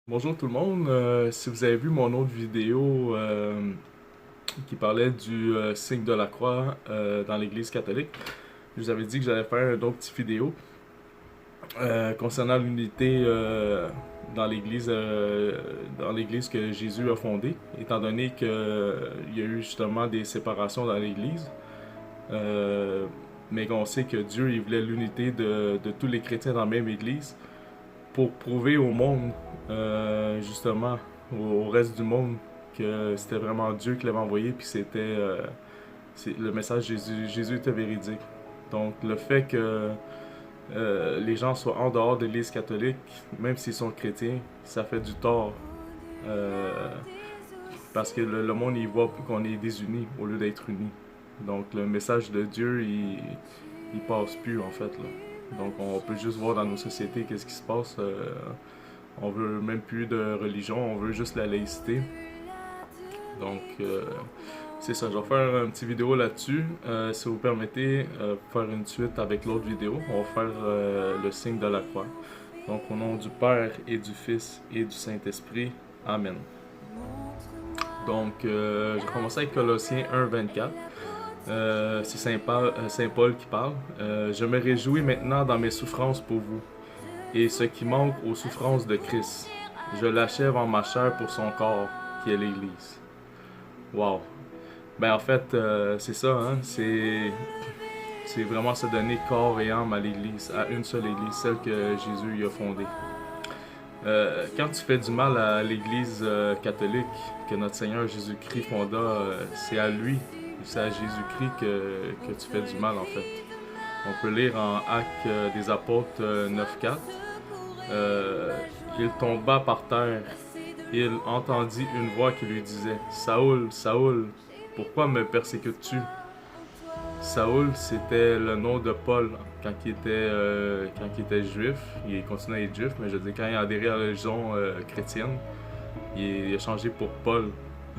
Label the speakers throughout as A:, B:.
A: Bonjour tout le monde. Si vous avez vu mon autre vidéo qui parlait du signe de la croix dans l'Église catholique, je vous avais dit que j'allais faire une autre petite vidéo concernant l'unité dans l'Église que Jésus a fondée, étant donné qu'il y a eu justement des séparations dans l'Église. Mais qu'on sait que Dieu il voulait l'unité de tous les chrétiens dans la même Église pour prouver au monde, justement, au reste du monde, que c'était vraiment Dieu qui l'avait envoyé, puis le message de Jésus était véridique. Donc le fait que les gens soient en dehors de l'Église catholique, même s'ils sont chrétiens, ça fait du tort. Euh, Parce que le monde il voit qu'on est désunis au lieu d'être unis. Donc le message de Dieu, il passe plus en fait là. Donc on peut juste voir dans nos sociétés qu'est-ce qui se passe. On veut même plus de religion, on veut juste la laïcité. Donc c'est ça, je vais faire une petite vidéo là-dessus. Si vous permettez, faire une suite avec l'autre vidéo, on va faire le signe de la croix. Donc au nom du Père et du Fils et du Saint-Esprit. Amen. Donc je commence avec Colossiens 1:24. C'est Saint Paul qui parle. Je me réjouis maintenant dans mes souffrances pour vous, et ce qui manque aux souffrances de Christ. Je l'achève en ma chair pour son corps, qui est l'Église. Wow. Ben en fait, c'est ça, hein? C'est vraiment se donner corps et âme à l'Église, à une seule Église, celle que Jésus y a fondée. Quand tu fais du mal à l'Église catholique que notre Seigneur Jésus-Christ fonda, c'est à lui, c'est à Jésus-Christ que tu fais du mal en fait. On peut lire en Actes des Apôtres 9:4. Il tomba par terre. Il entendit une voix qui lui disait: Saoul, Saoul, pourquoi me persécutes-tu? Saoul, c'était le nom de Paul quand il était juif. Il continuait à être juif, mais je veux dire, quand il a adhéré à la religion chrétienne, il a changé pour Paul.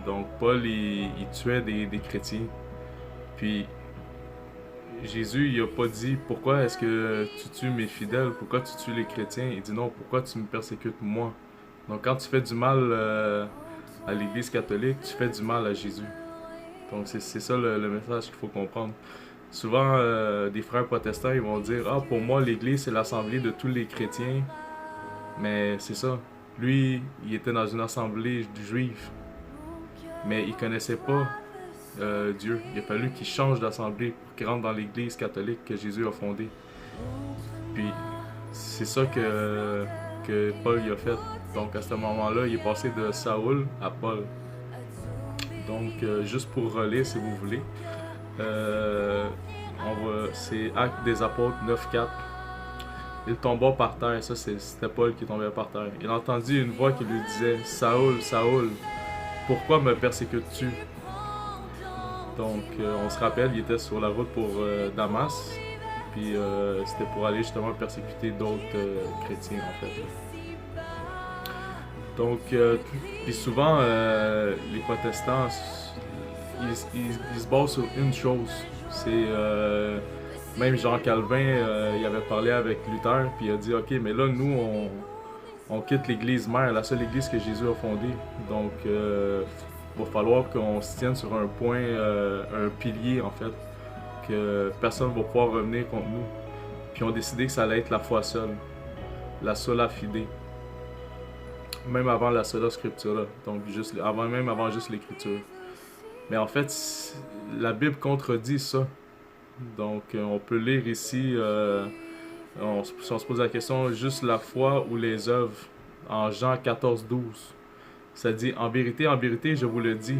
A: Donc, Paul, il tuait des chrétiens. Puis, Jésus, il a pas dit pourquoi est-ce que tu tues mes fidèles, pourquoi tu tues les chrétiens. Il dit non, pourquoi tu me persécutes moi. Donc, quand tu fais du mal à l'Église catholique, tu fais du mal à Jésus. Donc c'est ça le message qu'il faut comprendre. Souvent, des frères protestants, ils vont dire: ah, pour moi, l'Église, c'est l'assemblée de tous les chrétiens. Mais c'est ça. Lui, il était dans une assemblée juive. Mais il connaissait pas Dieu. Il a fallu qu'il change d'assemblée pour qu'il rentre dans l'Église catholique que Jésus a fondée. Puis, c'est ça que Paul y a fait. Donc, à ce moment-là, il est passé de Saoul à Paul. Donc, juste pour relire, si vous voulez, c'est Actes des Apôtres 9:4. Il tomba par terre, ça c'était Paul qui tombait par terre. Il entendit une voix qui lui disait: Saoul, Saoul, pourquoi me persécutes-tu? Donc, on se rappelle, il était sur la route pour Damas, puis c'était pour aller justement persécuter d'autres chrétiens en fait. Donc, puis souvent, les protestants, ils se basent sur une chose. C'est même Jean Calvin, il avait parlé avec Luther, puis il a dit: ok, mais là, nous, on quitte l'église mère, la seule église que Jésus a fondée. Donc, il va falloir qu'on se tienne sur un point, un pilier, en fait, que personne ne va pouvoir revenir contre nous. Puis, on a décidé que ça allait être la foi seule, la sola fide. Même avant la sola scriptura, donc même avant juste l'écriture. Mais en fait, la Bible contredit ça. Donc, on peut lire ici, si on se pose la question, juste la foi ou les œuvres, en Jean 14:12. Ça dit: en vérité, je vous le dis,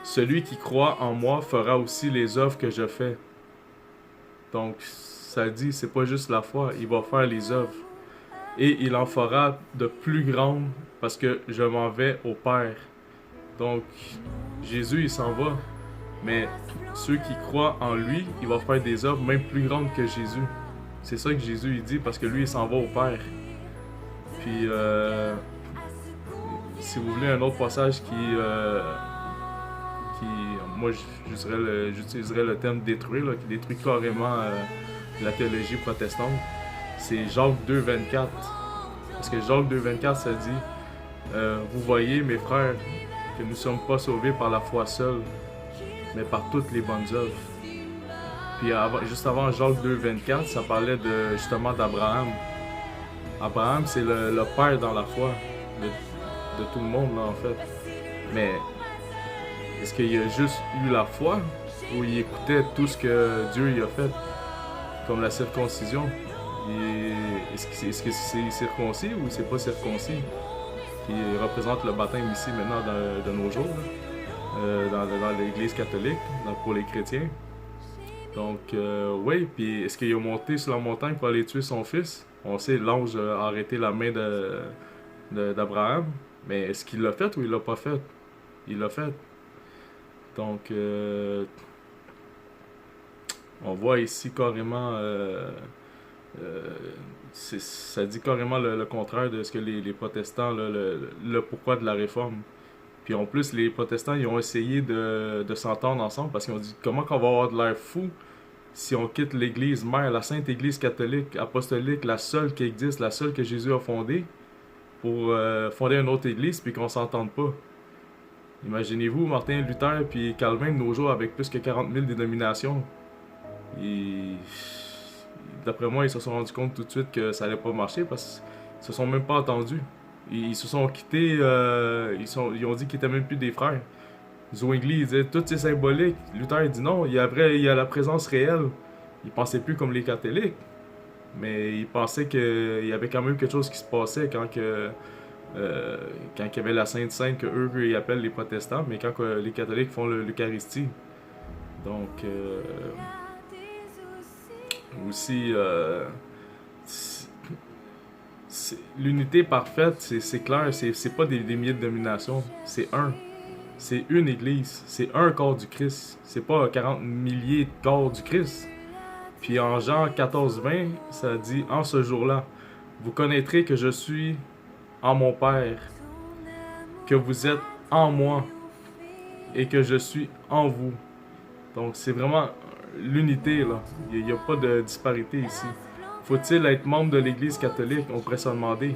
A: celui qui croit en moi fera aussi les œuvres que je fais. Donc, ça dit, c'est pas juste la foi, il va faire les œuvres. Et il en fera de plus grandes parce que je m'en vais au Père. Donc, Jésus, il s'en va. Mais ceux qui croient en lui, il va faire des œuvres même plus grandes que Jésus. C'est ça que Jésus il dit, parce que lui, il s'en va au Père. Puis, si vous voulez un autre passage moi, j'utiliserais le terme détruire, là, qui détruit carrément la théologie protestante, c'est Jacques 2:24. Parce que Jacques 2:24, ça dit: Vous voyez, mes frères, que nous ne sommes pas sauvés par la foi seule, mais par toutes les bonnes œuvres. Puis juste avant Jacques 2,24, ça parlait justement d'Abraham. Abraham, c'est le père dans la foi de tout le monde, là, en fait. Mais est-ce qu'il a juste eu la foi ou il écoutait tout ce que Dieu y a fait, comme la circoncision? Est-ce que c'est circoncis ou c'est pas circoncis? Qui représente le baptême ici maintenant de nos jours, dans l'Église catholique, pour les chrétiens. Donc, oui, puis est-ce qu'il a monté sur la montagne pour aller tuer son fils? On sait, l'ange a arrêté la main d'Abraham, mais est-ce qu'il l'a fait ou il l'a pas fait? Il l'a fait. Donc, on voit ici carrément, ça dit carrément le contraire de ce que les protestants, le pourquoi de la réforme. Puis en plus, les protestants, ils ont essayé de s'entendre ensemble parce qu'ils ont dit comment qu'on va avoir de l'air fou si on quitte l'église mère, la sainte église catholique, apostolique, la seule qui existe, la seule que Jésus a fondée, pour fonder une autre église puis qu'on s'entende pas. Imaginez-vous Martin Luther puis Calvin de nos jours avec plus que 40 000 dénominations. D'après moi, ils se sont rendus compte tout de suite que ça allait pas marcher parce qu'ils se sont même pas entendus. Ils se sont quittés, ils ont dit qu'ils étaient même plus des frères. Zwingli, il disait tout c'est symbolique. Luther il dit non, il y a la présence réelle. Il pensait plus comme les catholiques, mais il pensait qu'il y avait quand même quelque chose qui se passait quand il y avait la Sainte Seine que eux ils appellent les protestants, mais quand les catholiques font l'Eucharistie. Donc aussi l'unité parfaite, c'est clair, c'est pas des milliers de dominations, c'est une église, c'est un corps du Christ, c'est pas 40 milliers de corps du Christ. Puis en Jean 14,20, ça dit en ce jour-là, vous connaîtrez que je suis en mon Père, que vous êtes en moi et que je suis en vous. Donc c'est vraiment l'unité là, il n'y a pas de disparité ici. Faut-il être membre de l'Église catholique? On pourrait se demander.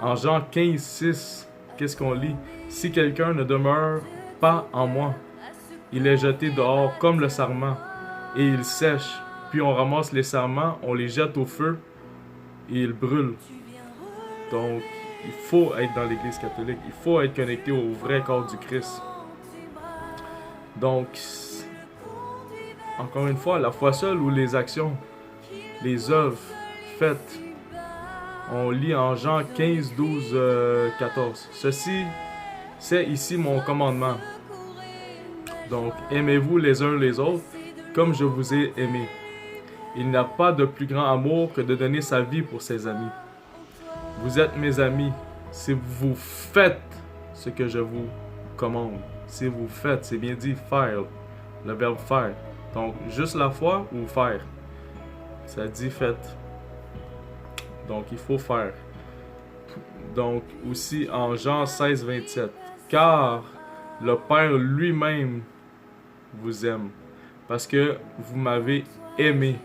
A: En Jean 15,6, qu'est-ce qu'on lit? Si quelqu'un ne demeure pas en moi, il est jeté dehors comme le sarment, et il sèche. Puis on ramasse les sarments, on les jette au feu, et ils brûlent. Donc, il faut être dans l'Église catholique. Il faut être connecté au vrai corps du Christ. Donc, encore une fois, la foi seule ou les actions, les œuvres faites. On lit en Jean 15, 12, 14. Ceci, c'est ici mon commandement. Donc, aimez-vous les uns les autres comme je vous ai aimé. Il n'y a pas de plus grand amour que de donner sa vie pour ses amis. Vous êtes mes amis si vous faites ce que je vous commande. Si vous faites, c'est bien dit faire, le verbe faire. Donc, juste la foi ou faire? Ça dit faites. Donc, il faut faire. Donc, aussi en Jean 16, 27. Car le Père lui-même vous aime. Parce que vous m'avez aimé.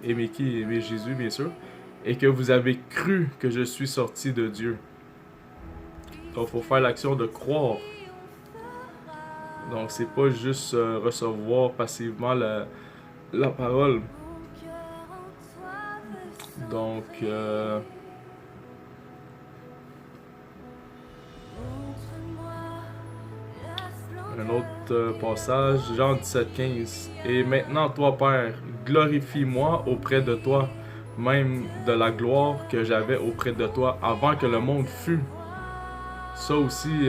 A: Aimé qui? Aimé Jésus, bien sûr. Et que vous avez cru que je suis sorti de Dieu. Donc, il faut faire l'action de croire. Donc, c'est pas juste recevoir passivement la parole. Donc, un autre passage, Jean 17, 15. Et maintenant, toi, Père, glorifie-moi auprès de toi, même de la gloire que j'avais auprès de toi avant que le monde fût. Ça aussi,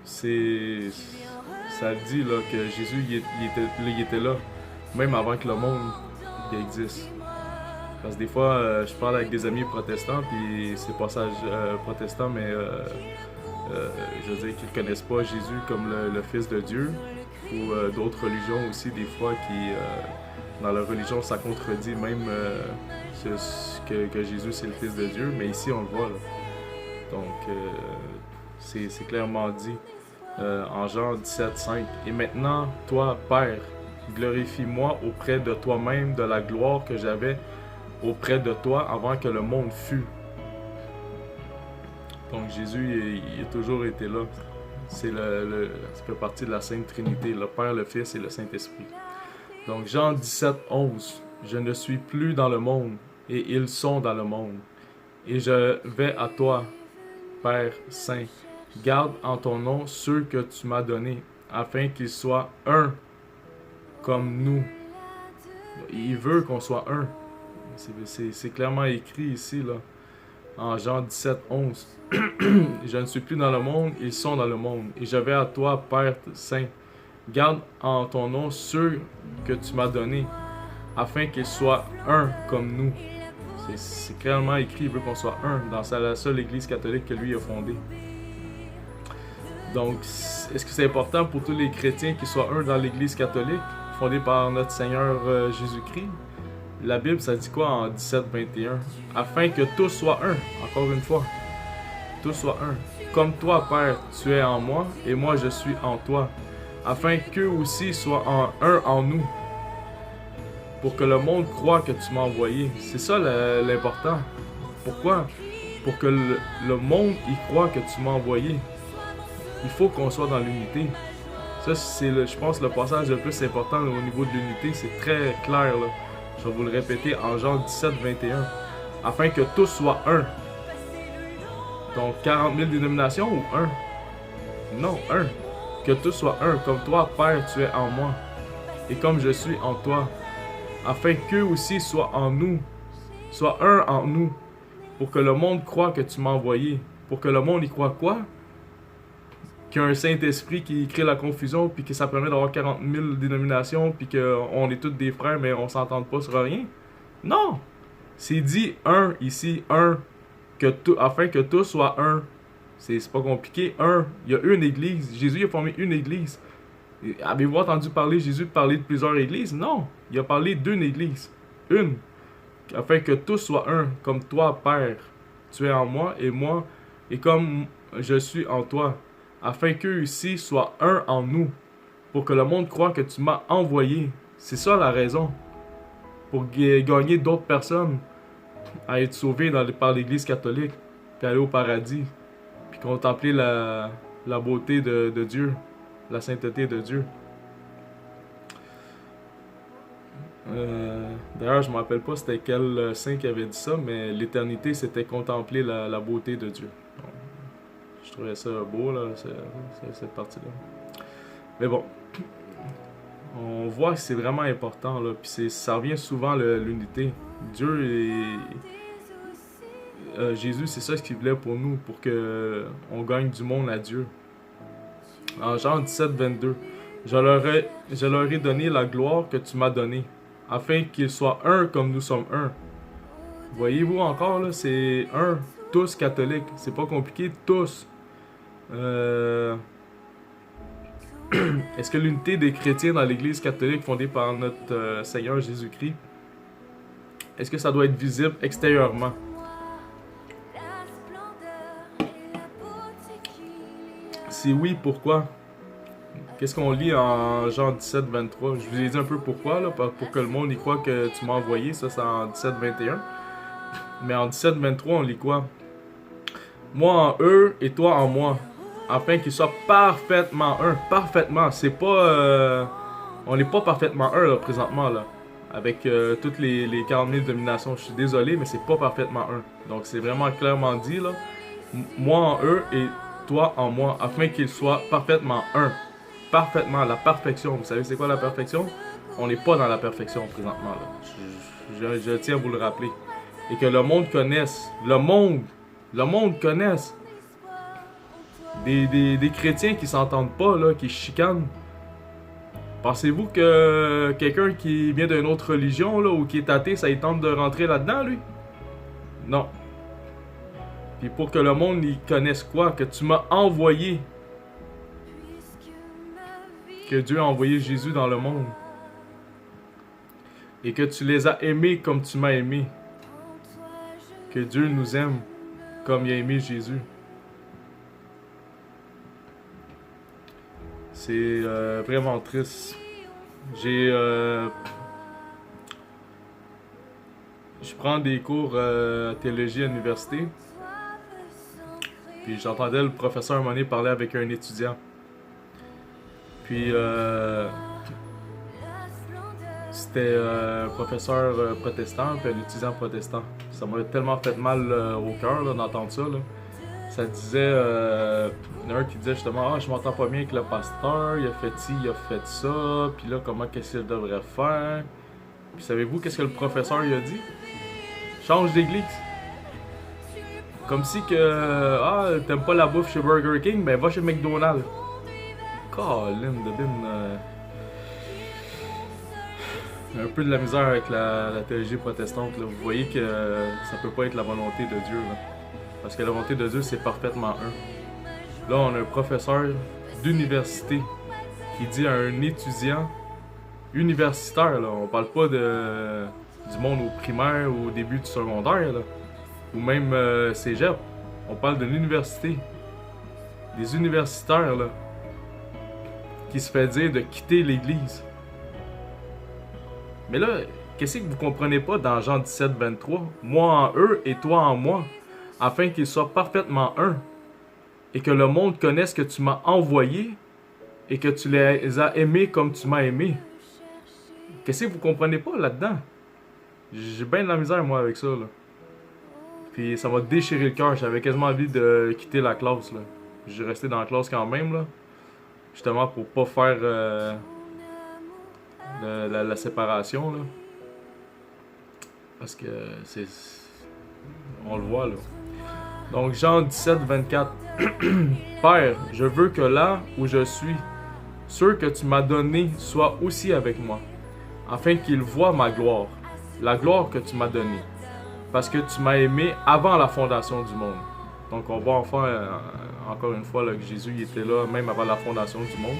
A: ça dit là, que Jésus il était là, même avant que le monde existe. Parce que des fois, je parle avec des amis protestants, puis c'est passage protestant, mais je veux dire qu'ils ne connaissent pas Jésus comme le Fils de Dieu, ou d'autres religions aussi, des fois, qui, dans leur religion, ça contredit même que Jésus c'est le Fils de Dieu, mais ici on le voit. Là. Donc, c'est clairement dit en Jean 17, 5. Et maintenant, toi, Père, glorifie-moi auprès de toi-même de la gloire que j'avais auprès de toi avant que le monde fût. Donc Jésus, il a toujours été là. Ça fait partie de la Sainte Trinité, le Père, le Fils et le Saint-Esprit. Donc Jean 17, 11. Je ne suis plus dans le monde, et ils sont dans le monde. Et je vais à toi, Père Saint. Garde en ton nom ceux que tu m'as donnés, afin qu'ils soient un comme nous. Il veut qu'on soit un. C'est clairement écrit ici, là, en Jean 17, 11. Je ne suis plus dans le monde, ils sont dans le monde. Et je vais à toi, Père Saint. Garde en ton nom ceux que tu m'as donnés, afin qu'ils soient un comme nous. C'est clairement écrit, il veut qu'on soit un dans la seule église catholique que lui a fondée. Donc, est-ce que c'est important pour tous les chrétiens qu'ils soient un dans l'église catholique, fondée par notre Seigneur Jésus-Christ? La Bible, ça dit quoi en 17, 21? Afin que tous soient un, encore une fois. Tous soient un. Comme toi, Père, tu es en moi, et moi je suis en toi. Afin qu'eux aussi soient un en nous. Pour que le monde croie que tu m'as envoyé. C'est ça l'important. Pourquoi? Pour que le monde y croit que tu m'as envoyé. Il faut qu'on soit dans l'unité. Ça, c'est, je pense, le passage le plus important là, au niveau de l'unité. C'est très clair, là. Je vais vous le répéter en Jean 17, 21. Afin que tous soient un. Donc, 40 000 dénominations ou un? Non, un. Que tous soient un. Comme toi, Père, tu es en moi. Et comme je suis en toi. Afin qu'eux aussi soient en nous. Soient un en nous. Pour que le monde croie que tu m'as envoyé. Pour que le monde y croit quoi? Qu'il y a un Saint-Esprit qui crée la confusion, puis que ça permet d'avoir 40 000 dénominations, puis qu'on est tous des frères, mais on s'entend pas sur rien. Non! C'est dit un ici, un, afin que tous soient un. C'est pas compliqué, un. Il y a une église. Jésus a formé une église. Avez-vous entendu Jésus parler de plusieurs églises? Non! Il a parlé d'une église. Une. Afin que tous soient un, comme toi, Père. Tu es en moi, et comme je suis en toi. Afin qu'eux ici soient un en nous, pour que le monde croie que tu m'as envoyé. C'est ça la raison. Pour gagner d'autres personnes à être sauvées par l'Église catholique, puis aller au paradis, puis contempler la beauté de Dieu, la sainteté de Dieu. D'ailleurs, je ne me rappelle pas c'était quel saint qui avait dit ça, mais l'éternité, c'était contempler la beauté de Dieu. Je trouvais ça beau, là, cette partie-là. Mais bon, on voit que c'est vraiment important, là, puis ça revient souvent, l'unité. Dieu et Jésus, c'est ça ce qu'il voulait pour nous, pour qu'on gagne du monde à Dieu. En Jean 17, 22, je leur ai donné la gloire que tu m'as donnée, afin qu'ils soient un comme nous sommes un. Voyez-vous encore, là, c'est un, tous catholiques. C'est pas compliqué, tous. Est-ce que l'unité des chrétiens dans l'Église catholique fondée par notre Seigneur Jésus-Christ, est-ce que ça doit être visible extérieurement? Si oui, pourquoi? Qu'est-ce qu'on lit en Jean 17, 23? Je vous ai dit un peu pourquoi, là, pour que le monde y croit que tu m'as envoyé. Ça, c'est en 17, 21. Mais en 17, 23, on lit quoi? Moi en eux et toi en moi, afin qu'ils soient parfaitement un. Parfaitement. C'est pas... on n'est pas parfaitement un, là, présentement, là. Avec toutes les 40 000 dominations. Je suis désolé, mais c'est pas parfaitement un. Donc, c'est vraiment clairement dit, là. Moi en eux et toi en moi, afin qu'ils soient parfaitement un. Parfaitement, la perfection. Vous savez c'est quoi la perfection? On n'est pas dans la perfection présentement, là. Je tiens à vous le rappeler. Et que le monde connaisse. Le monde connaisse. Des chrétiens qui s'entendent pas, là, qui chicanent. Pensez-vous que quelqu'un qui vient d'une autre religion, là, ou qui est athée, ça y tente de rentrer là-dedans, lui? Non. Puis pour que le monde y connaisse quoi? Que tu m'as envoyé. Que Dieu a envoyé Jésus dans le monde. Et que tu les as aimés comme tu m'as aimé. Que Dieu nous aime comme il a aimé Jésus. C'est vraiment triste. Je prends des cours théologie à l'université. Puis j'entendais le professeur à un moment donné parler avec un étudiant. Puis c'était un professeur protestant puis un étudiant protestant. Ça m'a tellement fait mal au cœur d'entendre ça. Là. Ça disait, il y en a un qui disait justement, ah, je m'entends pas bien avec le pasteur, il a fait ci, il a fait ça, puis là, comment qu'est-ce qu'il devrait faire. Puis savez-vous qu'est-ce que le professeur il a dit? Change d'église. Comme si que, ah, t'aimes pas la bouffe chez Burger King, ben va chez McDonald's. Colin de bin. Un peu de la misère avec la théologie protestante. Là. Vous voyez que ça peut pas être la volonté de Dieu. Là. Parce que la volonté de Dieu, c'est parfaitement un. Là, on a un professeur d'université qui dit à un étudiant universitaire, là, on parle pas du monde au primaire ou au début du secondaire, là, ou même cégep. On parle de l'université. Des universitaires, là, qui se fait dire de quitter l'église. Mais là, qu'est-ce que vous comprenez pas dans Jean 17, 23? Moi en eux et toi en moi, afin qu'ils soient parfaitement un, et que le monde connaisse que tu m'as envoyé et que tu les as aimés comme tu m'as aimé. Qu'est-ce que vous comprenez pas là-dedans? J'ai bien de la misère, moi, avec ça, là. Puis ça m'a déchiré le cœur. J'avais quasiment envie de quitter la classe, là. J'ai resté dans la classe quand même, là. Justement, pour pas faire la séparation, là. Parce que c'est... On le voit, là. Donc, Jean 17, 24. Père, je veux que là où je suis, ceux que tu m'as donnés soient aussi avec moi, afin qu'ils voient ma gloire, la gloire que tu m'as donnée, parce que tu m'as aimé avant la fondation du monde. Donc, on voit enfin, encore une fois, là, que Jésus il était là même avant la fondation du monde.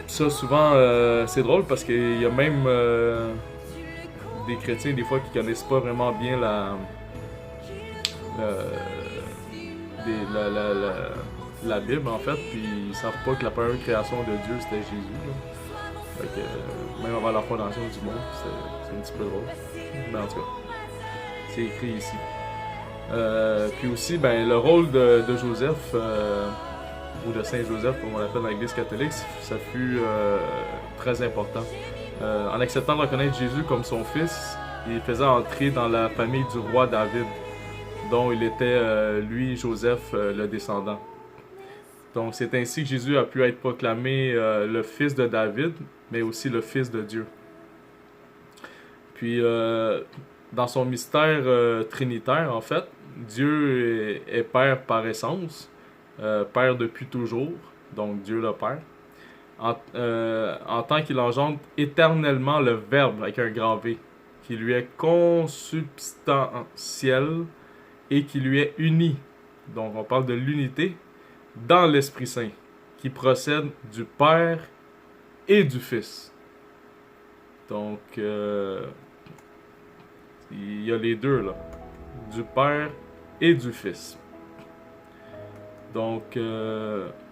A: Ça, souvent, c'est drôle parce qu'il y a même des chrétiens, des fois, qui connaissent pas vraiment bien la Bible, en fait, puis ils savent pas que la première création de Dieu, c'était Jésus. Là. Fait que, même avant la fondation du monde, c'est un petit peu drôle. Mais en tout cas, c'est écrit ici. Puis aussi, ben, le rôle de Joseph, ou de Saint Joseph, comme on l'appelle dans l'Église catholique, ça fut très important. En acceptant de reconnaître Jésus comme son fils, il faisait entrer dans la famille du roi David, dont il était, lui, Joseph, le descendant. Donc c'est ainsi que Jésus a pu être proclamé le fils de David, mais aussi le fils de Dieu. Puis dans son mystère trinitaire, en fait, Dieu est Père par essence, Père depuis toujours, donc Dieu le Père, en tant qu'il engendre éternellement le Verbe avec un grand V, qui lui est consubstantiel et qui lui est uni. Donc on parle de l'unité dans l'Esprit Saint, qui procède du Père et du Fils. Donc, il y a les deux, là. Du Père et du Fils. Donc,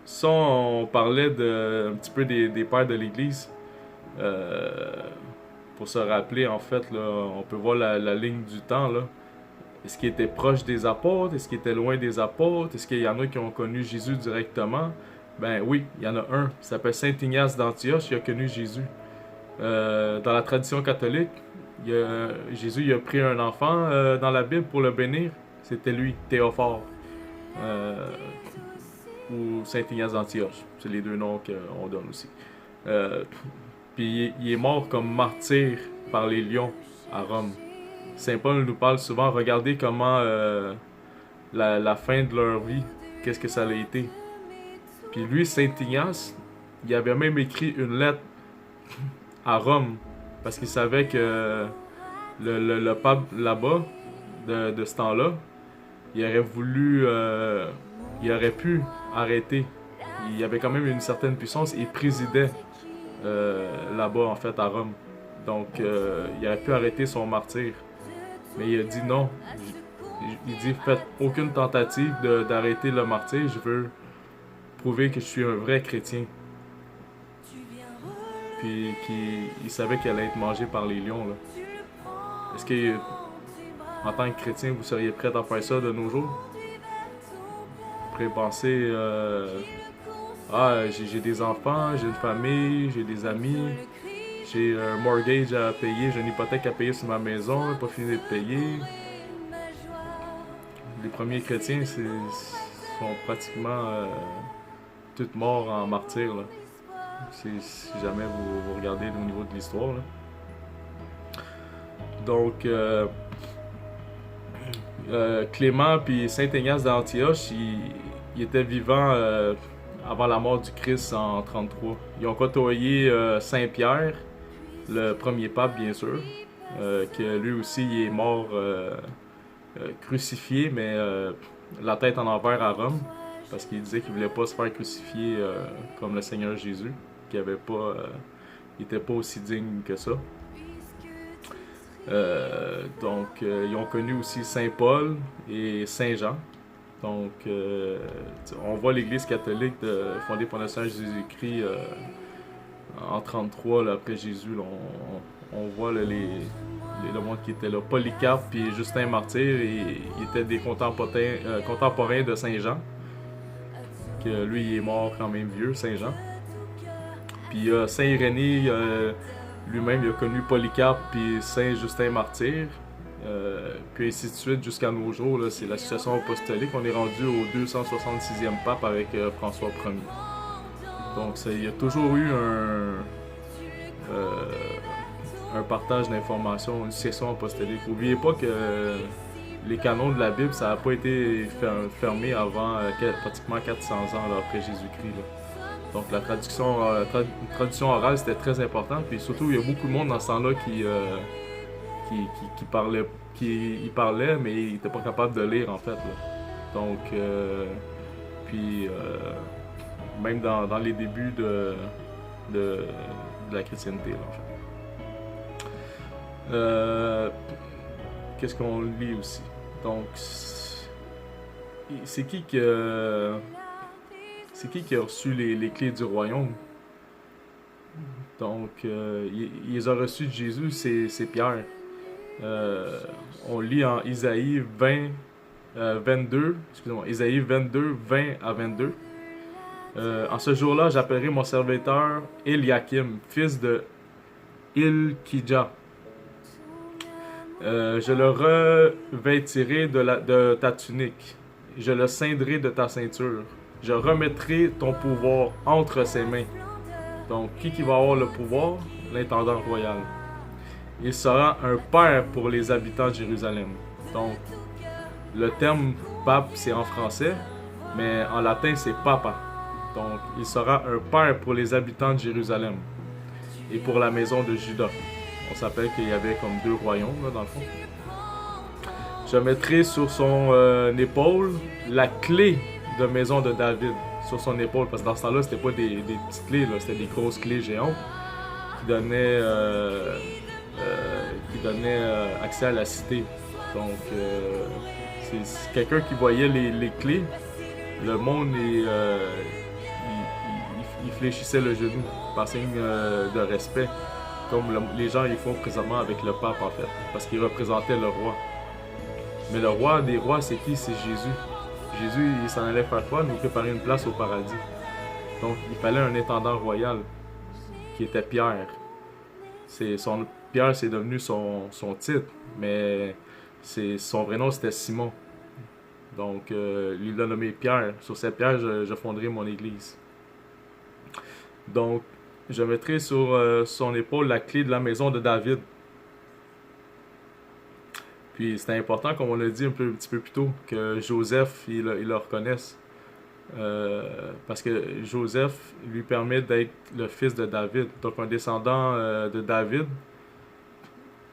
A: ça, on parlait un petit peu des pères de l'Église. Pour se rappeler, en fait, là, on peut voir la ligne du temps, là. Est-ce qu'il était proche des apôtres? Est-ce qu'il était loin des apôtres? Est-ce qu'il y en a qui ont connu Jésus directement? Ben oui, il y en a un. Il s'appelle Saint Ignace d'Antioche, qui a connu Jésus. Dans la tradition catholique, Jésus il a pris un enfant dans la Bible pour le bénir. C'était lui, Théophore. Ou Saint Ignace d'Antioche. C'est les deux noms qu'on donne aussi. Puis il est mort comme martyr par les lions à Rome. Saint Paul nous parle souvent, regardez comment la fin de leur vie, qu'est-ce que ça a été. Puis lui, Saint Ignace, il avait même écrit une lettre à Rome, parce qu'il savait que le pape là-bas, de ce temps-là, il aurait voulu, il aurait pu arrêter. Il avait quand même une certaine puissance, il présidait là-bas, en fait, à Rome. Donc, il aurait pu arrêter son martyre. Mais il a dit non. Il dit, faites aucune tentative d'arrêter le martyr. Je veux prouver que je suis un vrai chrétien. Puis il savait qu'elle allait être mangée par les lions. Là. Est-ce que en tant que chrétien, vous seriez prêt à faire ça de nos jours? Vous pourrez penser, j'ai des enfants, j'ai une famille, j'ai des amis, j'ai un mortgage à payer, j'ai une hypothèque à payer sur ma maison, pas fini de payer. Les premiers chrétiens sont pratiquement tous morts en martyrs, là. Si jamais vous regardez au niveau de l'histoire, là. Donc, Clément puis Saint Ignace d'Antioche, ils étaient vivants avant la mort du Christ en 33. Ils ont côtoyé Saint Pierre, le premier pape bien sûr, que lui aussi il est mort crucifié, mais la tête en envers à Rome, parce qu'il disait qu'il voulait pas se faire crucifier comme le Seigneur Jésus, qu'il avait pas, il était pas aussi digne que ça. Donc, ils ont connu aussi Saint Paul et Saint Jean. Donc, on voit l'Église catholique fondée par le Seigneur Jésus-Christ en 33, là, après Jésus. Là, on voit là, le monde qui était là. Polycarpe et Justin Martyr, ils étaient des contemporains de Saint Jean. Que lui, il est mort quand même vieux, Saint Jean. Puis Saint Irénée, lui-même, il a connu Polycarpe et Saint Justin Martyr. Puis ainsi de suite jusqu'à nos jours. Là, c'est la succession apostolique. On est rendu au 266e pape avec François Ier. Donc il y a toujours eu un partage d'informations, une succession apostolique. N'oubliez pas que les canons de la Bible, ça n'a pas été fermé avant pratiquement 400 ans là, après Jésus-Christ. Là. Donc la traduction orale, c'était très important. Puis surtout, il y a beaucoup de monde dans ce temps-là qui parlait, mais il n'était pas capable de lire en fait. Là. Donc, même dans les débuts de la chrétienté, là, en fait. Qu'est-ce qu'on lit aussi? Donc, c'est qui a reçu les clés du royaume? Donc, il les a reçus de Jésus, c'est Pierre. On lit en Isaïe 22, Isaïe 22, 20 à 22. En ce jour-là, j'appellerai mon serviteur Eliakim, fils de Hilkidja. Je le revêtirai de ta tunique. Je le ceindrai de ta ceinture. Je remettrai ton pouvoir entre ses mains. Donc, qui va avoir le pouvoir? L'intendant royal. Il sera un père pour les habitants de Jérusalem. Donc, le terme pape, c'est en français, mais en latin, c'est papa. Donc, il sera un père pour les habitants de Jérusalem et pour la maison de Juda. On s'appelle qu'il y avait comme deux royaumes, là, dans le fond. Je mettrai sur son épaule la clé de maison de David. Sur son épaule, parce que dans ce temps-là, c'était pas des petites clés, là, c'était des grosses clés géantes qui donnaient accès à la cité. Donc, c'est quelqu'un qui voyait les clés. Le monde, il fléchissait le genou par signe de respect, comme les gens ils font présentement avec le pape, en fait, parce qu'il représentait le roi. Mais le roi des rois, c'est qui? C'est Jésus. Jésus, il s'en allait faire quoi? Nous préparer une place au paradis. Donc, il fallait un intendant royal, qui était Pierre. Pierre, c'est devenu son titre, mais son vrai nom, c'était Simon. Donc, il l'a nommé Pierre. Sur cette pierre, je fonderai mon église. Donc, je mettrai sur son épaule la clé de la maison de David. Puis, c'était important, comme on l'a dit un petit peu plus tôt, que Joseph, il le reconnaisse. Parce que Joseph lui permet d'être le fils de David. Donc, un descendant de David,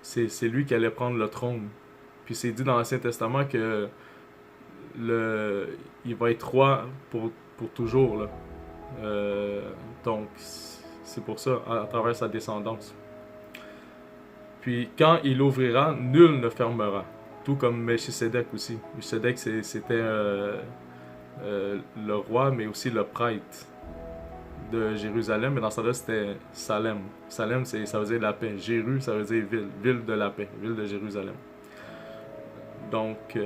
A: c'est lui qui allait prendre le trône. Puis, c'est dit dans l'Ancien Testament que il va être roi pour toujours, là. Donc, c'est pour ça, à travers sa descendance. Puis, quand il ouvrira, nul ne fermera. Tout comme Melchisédek aussi. Melchisédek, c'était le roi, mais aussi le prêtre de Jérusalem. Mais dans ce cas-là, c'était Salem. Salem, ça veut dire la paix. Jéru, ça veut dire ville. Ville de la paix. Ville de Jérusalem. Donc,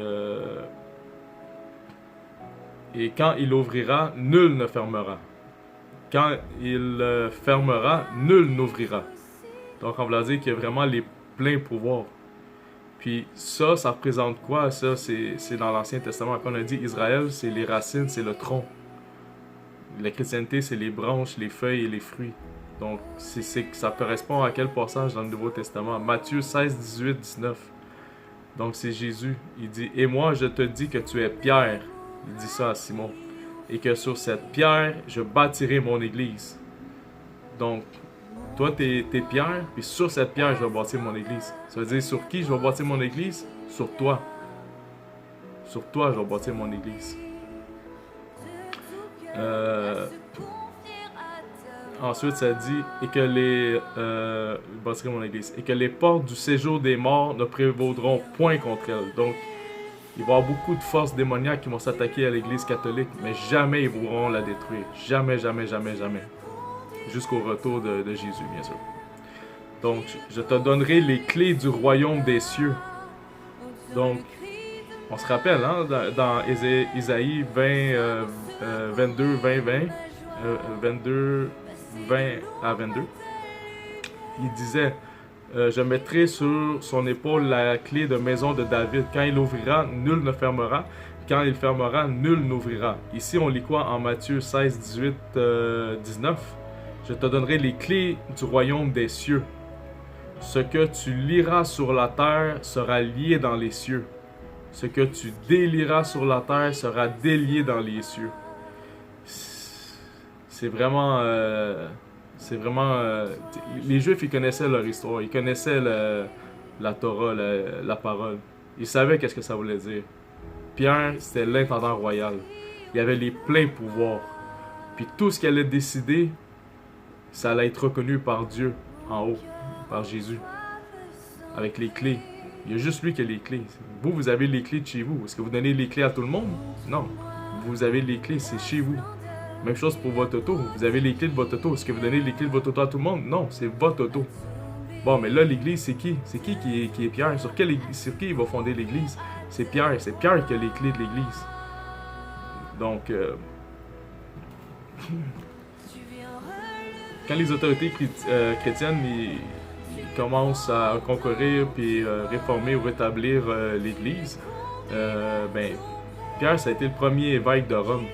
A: et quand il ouvrira, nul ne fermera. Quand il fermera, nul n'ouvrira. Donc, on va dire qu'il y a vraiment les pleins pouvoirs. Puis ça représente quoi? Ça, c'est dans l'Ancien Testament. Quand on a dit Israël, c'est les racines, c'est le tronc. La chrétienté, c'est les branches, les feuilles et les fruits. Donc, ça correspond à quel passage dans le Nouveau Testament? Matthieu 16, 18, 19. Donc, c'est Jésus. Il dit, « Et moi, je te dis que tu es Pierre. » Il dit ça à Simon. « Et que sur cette pierre, je bâtirai mon église. » Donc, toi, t'es Pierre, puis sur cette pierre, je vais bâtir mon église. Ça veut dire, sur qui je vais bâtir mon église? Sur toi. Sur toi, je vais bâtir mon église. Ensuite, ça dit, et que les portes du séjour des morts ne prévaudront point contre elle. Donc, il va y avoir beaucoup de forces démoniaques qui vont s'attaquer à l'église catholique, mais jamais ils pourront la détruire. Jamais, jamais, jamais, jamais. Jusqu'au retour de Jésus, bien sûr. Donc, je te donnerai les clés du royaume des cieux. Donc, on se rappelle, hein, dans Isaïe 22, 20 à 22, il disait, je mettrai sur son épaule la clé de maison de David. Quand il ouvrira, nul ne fermera. Quand il fermera, nul n'ouvrira. Ici, on lit quoi en Matthieu 16, 18, 19? Je te donnerai les clés du royaume des cieux. Ce que tu lieras sur la terre sera lié dans les cieux. Ce que tu délieras sur la terre sera délié dans les cieux. C'est vraiment... les Juifs, ils connaissaient leur histoire. Ils connaissaient la Torah, la parole. Ils savaient qu'est-ce que ça voulait dire. Pierre, c'était l'intendant royal. Il avait les pleins pouvoirs. Puis tout ce qu'il allait décider, ça allait être reconnu par Dieu, en haut, par Jésus, avec les clés. Il y a juste lui qui a les clés. Vous avez les clés de chez vous. Est-ce que vous donnez les clés à tout le monde? Non. Vous avez les clés, c'est chez vous. Même chose pour votre auto. Vous avez les clés de votre auto. Est-ce que vous donnez les clés de votre auto à tout le monde? Non, c'est votre auto. Bon, mais là, l'église, c'est qui? C'est qui est Pierre? Sur qui il va fonder l'église? C'est Pierre. C'est Pierre qui a les clés de l'église. Donc, quand les autorités chrétiennes ils commencent à concourir puis réformer ou rétablir l'Église, Pierre, ça a été le premier évêque de Rome.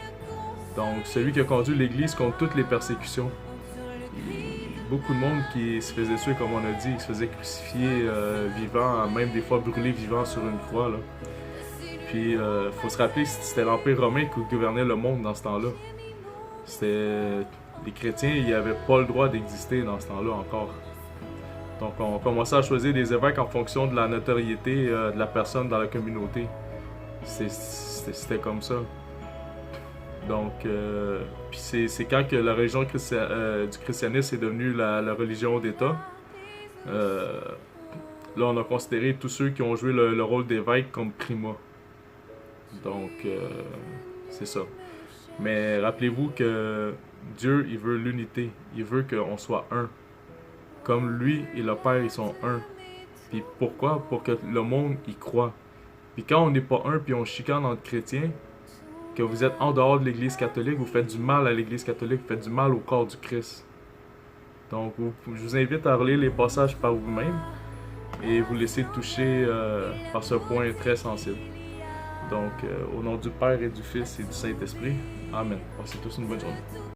A: Donc, celui qui a conduit l'Église contre toutes les persécutions. Beaucoup de monde qui se faisait tuer, comme on a dit, qui se faisait crucifier vivant, même des fois brûler vivant sur une croix. Là. Puis, faut se rappeler que c'était l'Empire romain qui gouvernait le monde dans ce temps-là. Les chrétiens, ils n'avaient pas le droit d'exister dans ce temps-là encore. Donc, on commençait à choisir des évêques en fonction de la notoriété de la personne dans la communauté. C'était comme ça. Donc, puis c'est quand que la religion du christianisme est devenue la religion d'État. Là, on a considéré tous ceux qui ont joué le rôle d'évêque comme prima. Donc, c'est ça. Mais rappelez-vous que Dieu, il veut l'unité. Il veut qu'on soit un. Comme lui et le Père, ils sont un. Puis pourquoi? Pour que le monde y croit. Puis quand on n'est pas un, puis on chicane entre chrétiens, que vous êtes en dehors de l'Église catholique, vous faites du mal à l'Église catholique, vous faites du mal au corps du Christ. Donc, je vous invite à relire les passages par vous-même et vous laisser toucher par ce point très sensible. Donc, au nom du Père et du Fils et du Saint-Esprit, Amen. Passez tous une bonne journée.